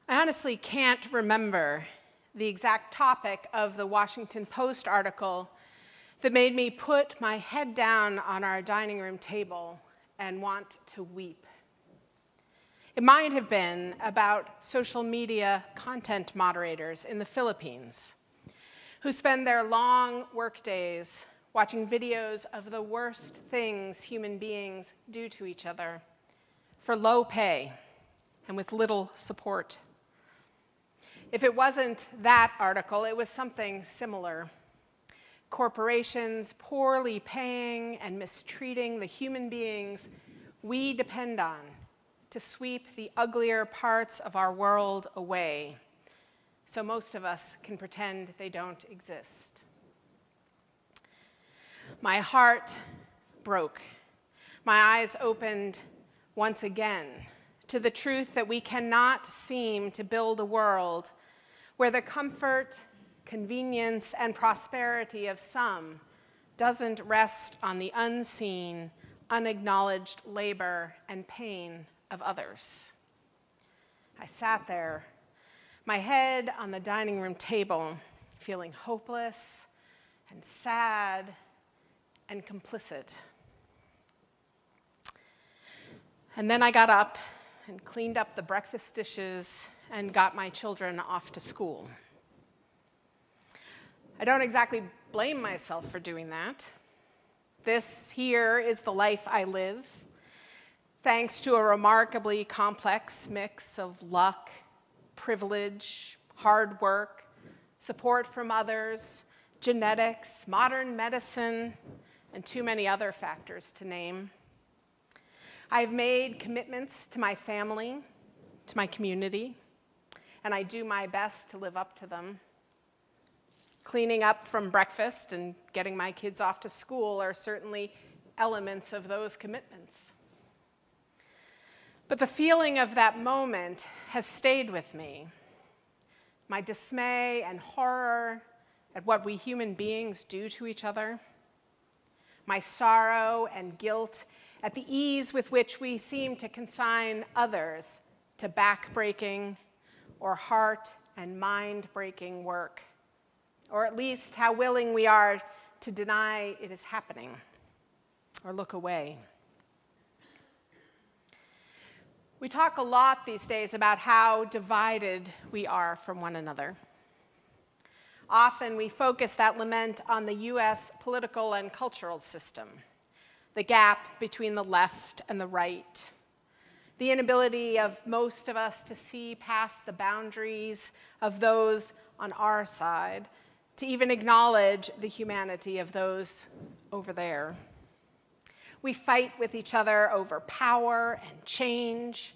I honestly can't remember the exact topic of the Washington Post article that made me put my head down on our dining room table and want to weep. It might have been about social media content moderators in the Philippines who spend their long workdays watching videos of the worst things human beings do to each other for low pay and with little support. If it wasn't that article, it was something similar. Corporations poorly paying and mistreating the human beings we depend on to sweep the uglier parts of our world away, so most of us can pretend they don't exist. My heart broke. My eyes opened once again to the truth that we cannot seem to build a world where the comfort, convenience, and prosperity of some doesn't rest on the unseen, unacknowledged labor and pain of others. I sat there, my head on the dining room table, feeling hopeless and sad and complicit. And then I got up and cleaned up the breakfast dishes and got my children off to school. I don't exactly blame myself for doing that. This here is the life I live, thanks to a remarkably complex mix of luck, privilege, hard work, support from others, genetics, modern medicine, and too many other factors to name. I've made commitments to my family, to my community, and I do my best to live up to them. Cleaning up from breakfast and getting my kids off to school are certainly elements of those commitments. But the feeling of that moment has stayed with me. My dismay and horror at what we human beings do to each other. My sorrow and guilt at the ease with which we seem to consign others to back-breaking or heart and mind-breaking work, or at least how willing we are to deny it is happening or look away. We talk a lot these days about how divided we are from one another. Often we focus that lament on the US political and cultural system, the gap between the left and the right, the inability of most of us to see past the boundaries of those on our side, to even acknowledge the humanity of those over there. We fight with each other over power and change,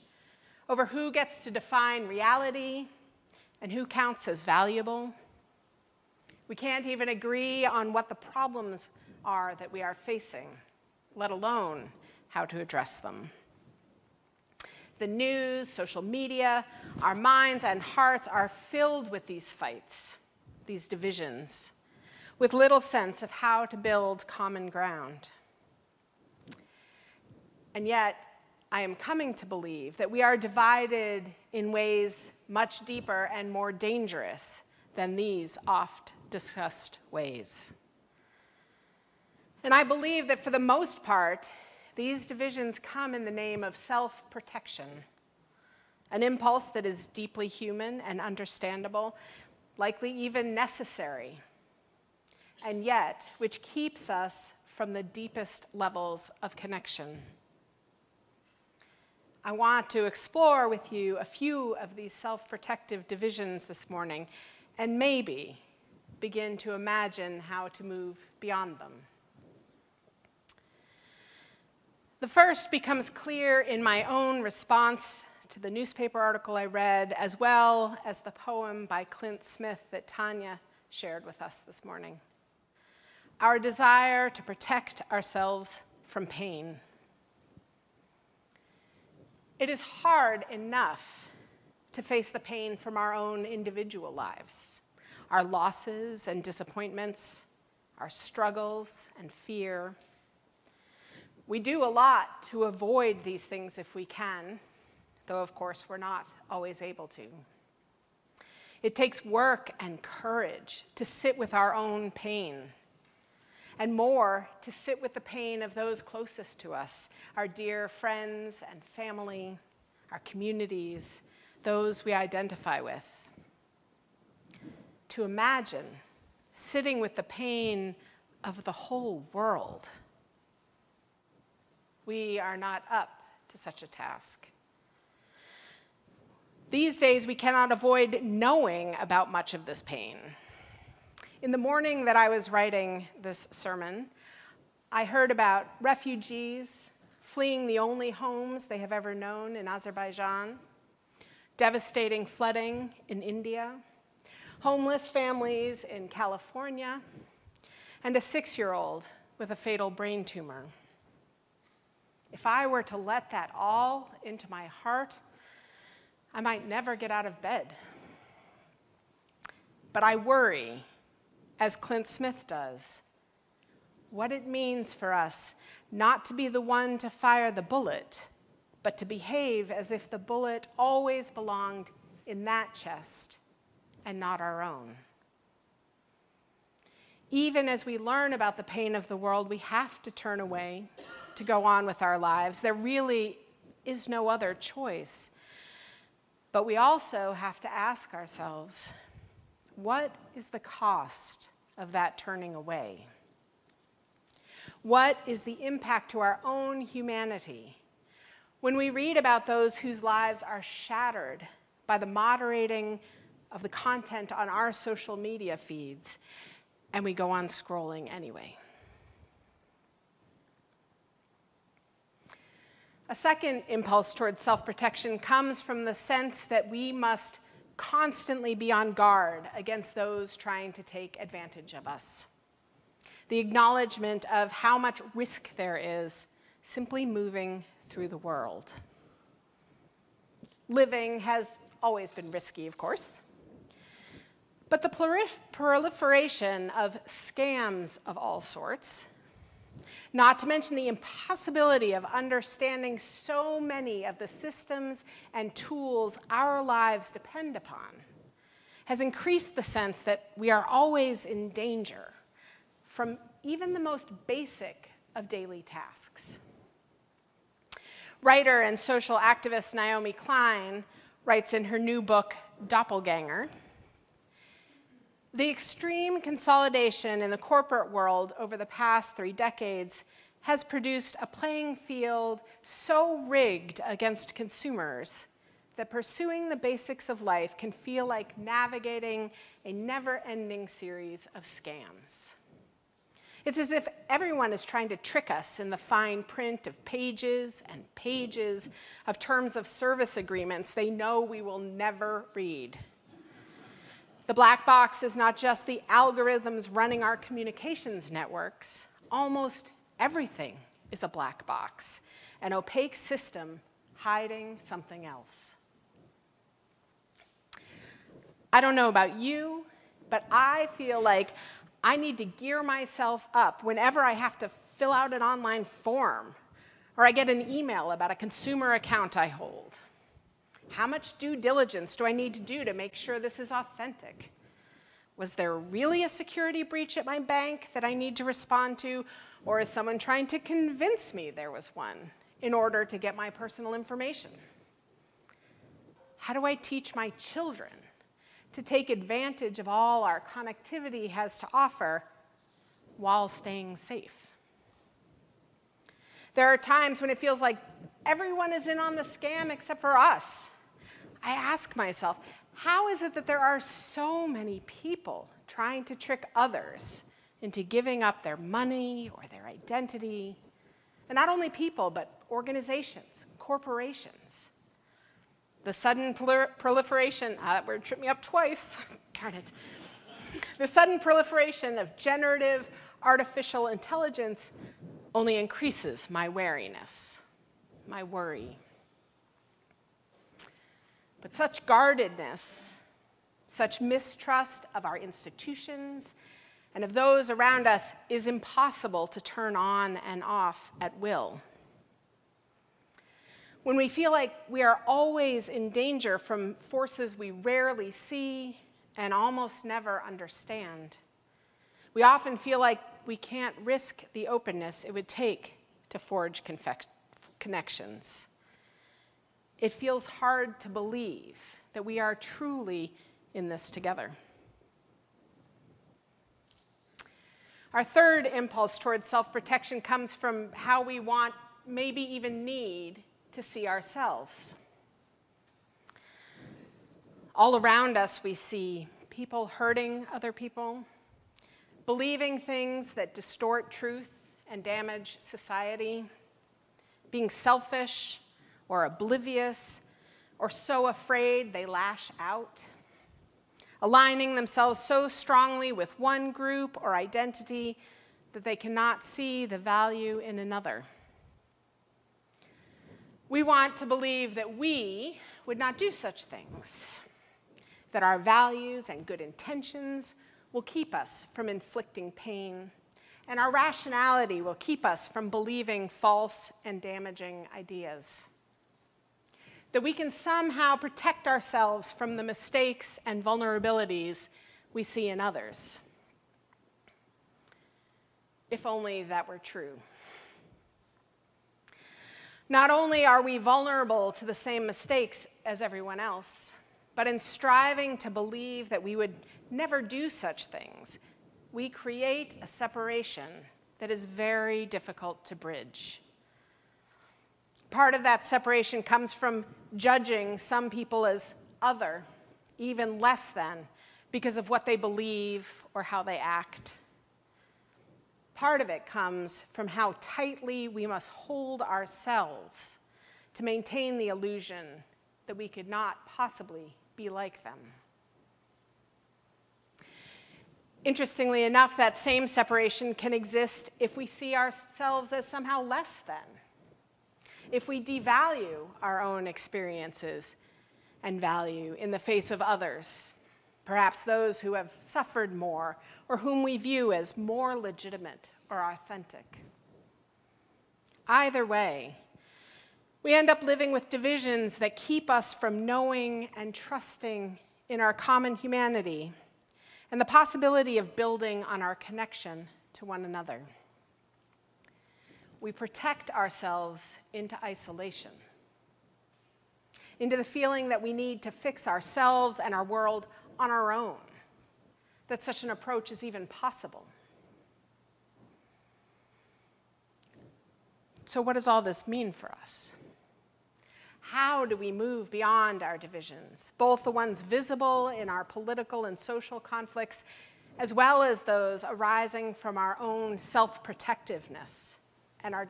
over who gets to define reality and who counts as valuable. We can't even agree on what the problems are that we are facing, let alone how to address them. The news, social media, our minds and hearts are filled with these fights, these divisions, with little sense of how to build common ground. And yet, I am coming to believe that we are divided in ways much deeper and more dangerous than these oft-discussed ways. And I believe that for the most part, these divisions come in the name of self-protection, an impulse that is deeply human and understandable, likely even necessary, and yet which keeps us from the deepest levels of connection. I want to explore with you a few of these self-protective divisions this morning, and maybe begin to imagine how to move beyond them. The first becomes clear in my own response to the newspaper article I read, as well as the poem by Clint Smith that Tanya shared with us this morning. Our desire to protect ourselves from pain. It is hard enough to face the pain from our own individual lives, our losses and disappointments, our struggles and fear. We do a lot to avoid these things if we can, though of course we're not always able to. It takes work and courage to sit with our own pain, and more, to sit with the pain of those closest to us, our dear friends and family, our communities, those we identify with. To imagine sitting with the pain of the whole world. We are not up to such a task. These days, we cannot avoid knowing about much of this pain. In the morning that I was writing this sermon, I heard about refugees fleeing the only homes they have ever known in Azerbaijan, devastating flooding in India, homeless families in California, and a 6-year-old with a fatal brain tumor. If I were to let that all into my heart, I might never get out of bed. But I worry, as Clint Smith does, what it means for us not to be the one to fire the bullet, but to behave as if the bullet always belonged in that chest and not our own. Even as we learn about the pain of the world, we have to turn away to go on with our lives. There really is no other choice. But we also have to ask ourselves, what is the cost of that turning away? What is the impact to our own humanity when we read about those whose lives are shattered by the moderating of the content on our social media feeds, and we go on scrolling anyway? A second impulse towards self-protection comes from the sense that we must constantly be on guard against those trying to take advantage of us. The acknowledgement of how much risk there is simply moving through the world. Living has always been risky, of course, but the proliferation of scams of all sorts, not to mention the impossibility of understanding so many of the systems and tools our lives depend upon, has increased the sense that we are always in danger from even the most basic of daily tasks. Writer and social activist Naomi Klein writes in her new book, Doppelganger, "The extreme consolidation in the corporate world over the past 3 decades has produced a playing field so rigged against consumers that pursuing the basics of life can feel like navigating a never-ending series of scams. It's as if everyone is trying to trick us in the fine print of pages and pages of terms of service agreements they know we will never read. The black box is not just the algorithms running our communications networks. Almost everything is a black box, an opaque system hiding something else." I don't know about you, but I feel like I need to gear myself up whenever I have to fill out an online form or I get an email about a consumer account I hold. How much due diligence do I need to do to make sure this is authentic? Was there really a security breach at my bank that I need to respond to, or is someone trying to convince me there was one in order to get my personal information? How do I teach my children to take advantage of all our connectivity has to offer while staying safe? There are times when it feels like everyone is in on the scam except for us. I ask myself, how is it that there are so many people trying to trick others into giving up their money or their identity? And not only people, but organizations, corporations. The sudden proliferation, it tripped me up twice, darn it. The sudden proliferation of generative artificial intelligence only increases my wariness, my worry. But such guardedness, such mistrust of our institutions and of those around us is impossible to turn on and off at will. When we feel like we are always in danger from forces we rarely see and almost never understand. We often feel like we can't risk the openness it would take to forge connections. It feels hard to believe that we are truly in this together. Our third impulse towards self-protection comes from how we want, maybe even need, to see ourselves. All around us we see people hurting other people, believing things that distort truth and damage society, being selfish or oblivious or so afraid they lash out, aligning themselves so strongly with one group or identity that they cannot see the value in another. We want to believe that we would not do such things, that our values and good intentions will keep us from inflicting pain, and our rationality will keep us from believing false and damaging ideas. That we can somehow protect ourselves from the mistakes and vulnerabilities we see in others. If only that were true. Not only are we vulnerable to the same mistakes as everyone else, but in striving to believe that we would never do such things, we create a separation that is very difficult to bridge. Part of that separation comes from judging some people as other, even less than, because of what they believe or how they act. Part of it comes from how tightly we must hold ourselves to maintain the illusion that we could not possibly be like them. Interestingly enough, that same separation can exist if we see ourselves as somehow less than, if we devalue our own experiences and value in the face of others, perhaps those who have suffered more or whom we view as more legitimate or authentic. Either way, we end up living with divisions that keep us from knowing and trusting in our common humanity and the possibility of building on our connection to one another. We protect ourselves into isolation, into the feeling that we need to fix ourselves and our world on our own, that such an approach is even possible. So what does all this mean for us? How do we move beyond our divisions, both the ones visible in our political and social conflicts, as well as those arising from our own self-protectiveness and our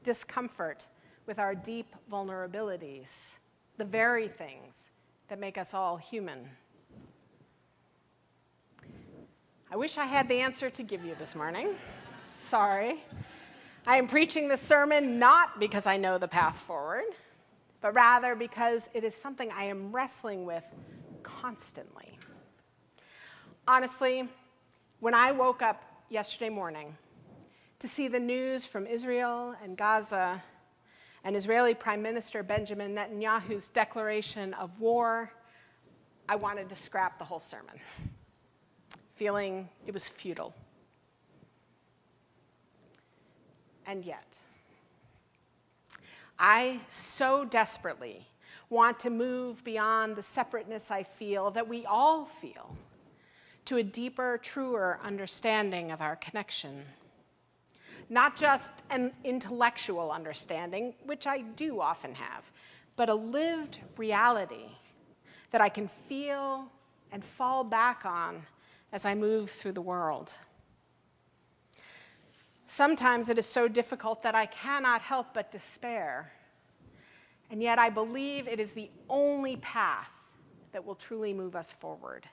discomfort with our deep vulnerabilities, the very things that make us all human? I wish I had the answer to give you this morning. Sorry. I am preaching this sermon not because I know the path forward, but rather because it is something I am wrestling with constantly. Honestly, when I woke up yesterday morning to see the news from Israel and Gaza and Israeli Prime Minister Benjamin Netanyahu's declaration of war, I wanted to scrap the whole sermon, feeling it was futile. And yet, I so desperately want to move beyond the separateness I feel, that we all feel, to a deeper, truer understanding of our connection. Not just an intellectual understanding, which I do often have, but a lived reality that I can feel and fall back on as I move through the world. Sometimes it is so difficult that I cannot help but despair, and yet I believe it is the only path that will truly move us forward.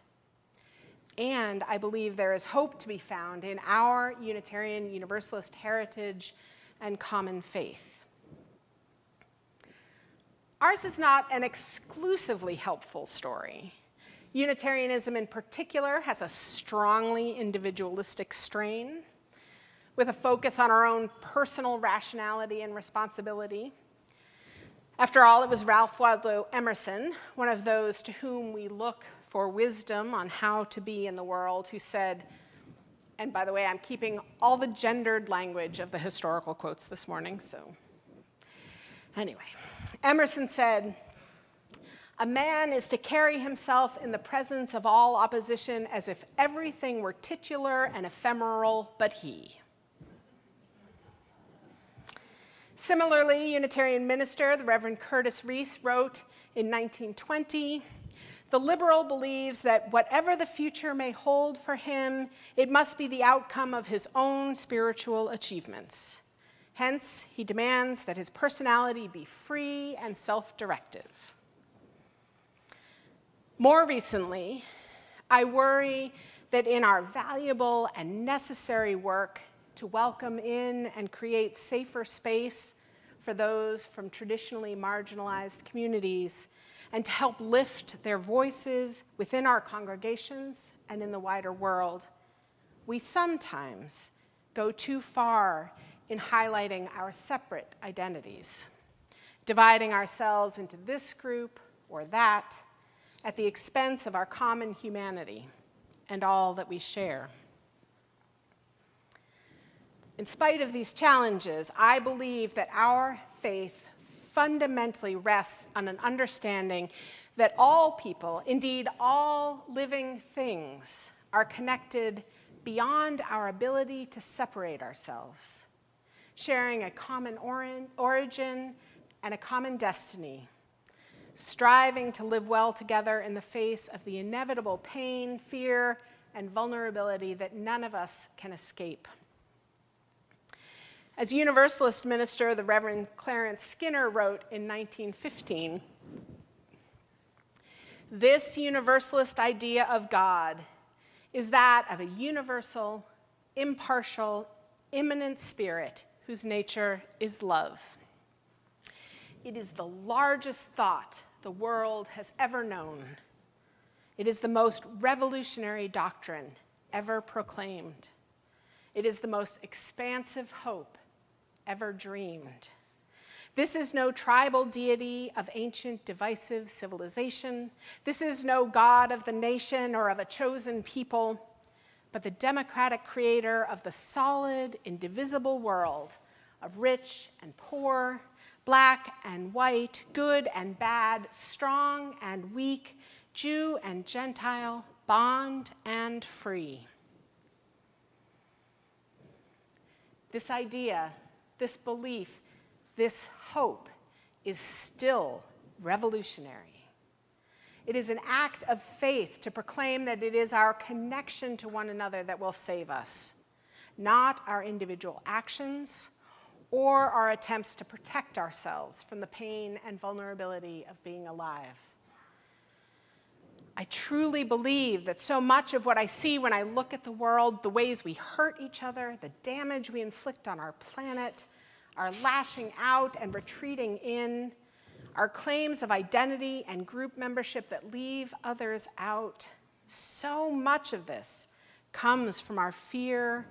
And I believe there is hope to be found in our Unitarian Universalist heritage and common faith. Ours is not an exclusively helpful story. Unitarianism in particular has a strongly individualistic strain, with a focus on our own personal rationality and responsibility. After all, it was Ralph Waldo Emerson, one of those to whom we look for wisdom on how to be in the world, who said, and by the way, I'm keeping all the gendered language of the historical quotes this morning, so anyway. Emerson said, "A man is to carry himself in the presence of all opposition as if everything were titular and ephemeral but he." Similarly, Unitarian minister, the Reverend Curtis Reese, wrote in 1920, "The liberal believes that whatever the future may hold for him, it must be the outcome of his own spiritual achievements. Hence, he demands that his personality be free and self-directive." More recently, I worry that in our valuable and necessary work to welcome in and create safer space for those from traditionally marginalized communities and to help lift their voices within our congregations and in the wider world, we sometimes go too far in highlighting our separate identities, dividing ourselves into this group or that at the expense of our common humanity and all that we share. In spite of these challenges, I believe that our faith fundamentally rests on an understanding that all people, indeed all living things, are connected beyond our ability to separate ourselves, sharing a common origin and a common destiny, striving to live well together in the face of the inevitable pain, fear, and vulnerability that none of us can escape. As Universalist minister, the Reverend Clarence Skinner wrote in 1915, "This universalist idea of God is that of a universal, impartial, immanent spirit whose nature is love. It is the largest thought the world has ever known. It is the most revolutionary doctrine ever proclaimed. It is the most expansive hope ever dreamed. This is no tribal deity of ancient divisive civilization. This is no God of the nation or of a chosen people, but the democratic creator of the solid, indivisible world of rich and poor, black and white, good and bad, strong and weak, Jew and Gentile, bond and free." This idea, this belief, this hope is still revolutionary. It is an act of faith to proclaim that it is our connection to one another that will save us, not our individual actions or our attempts to protect ourselves from the pain and vulnerability of being alive. I truly believe that so much of what I see when I look at the world, the ways we hurt each other, the damage we inflict on our planet, our lashing out and retreating in, our claims of identity and group membership that leave others out, so much of this comes from our fear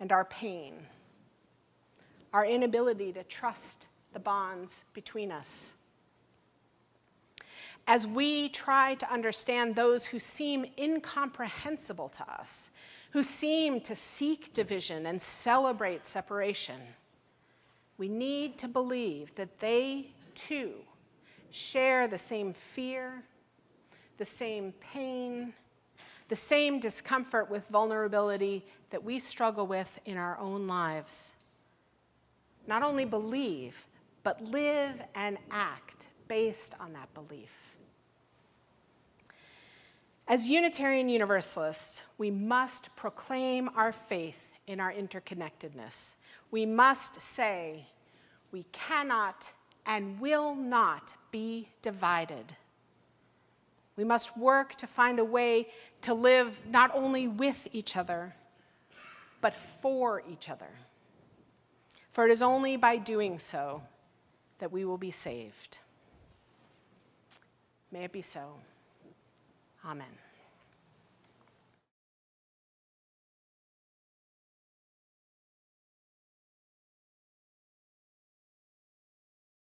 and our pain, our inability to trust the bonds between us. As we try to understand those who seem incomprehensible to us, who seem to seek division and celebrate separation, we need to believe that they, too, share the same fear, the same pain, the same discomfort with vulnerability that we struggle with in our own lives. Not only believe, but live and act based on that belief. As Unitarian Universalists, we must proclaim our faith in our interconnectedness. We must say, we cannot and will not be divided. We must work to find a way to live not only with each other, but for each other. For it is only by doing so that we will be saved. May it be so. Amen.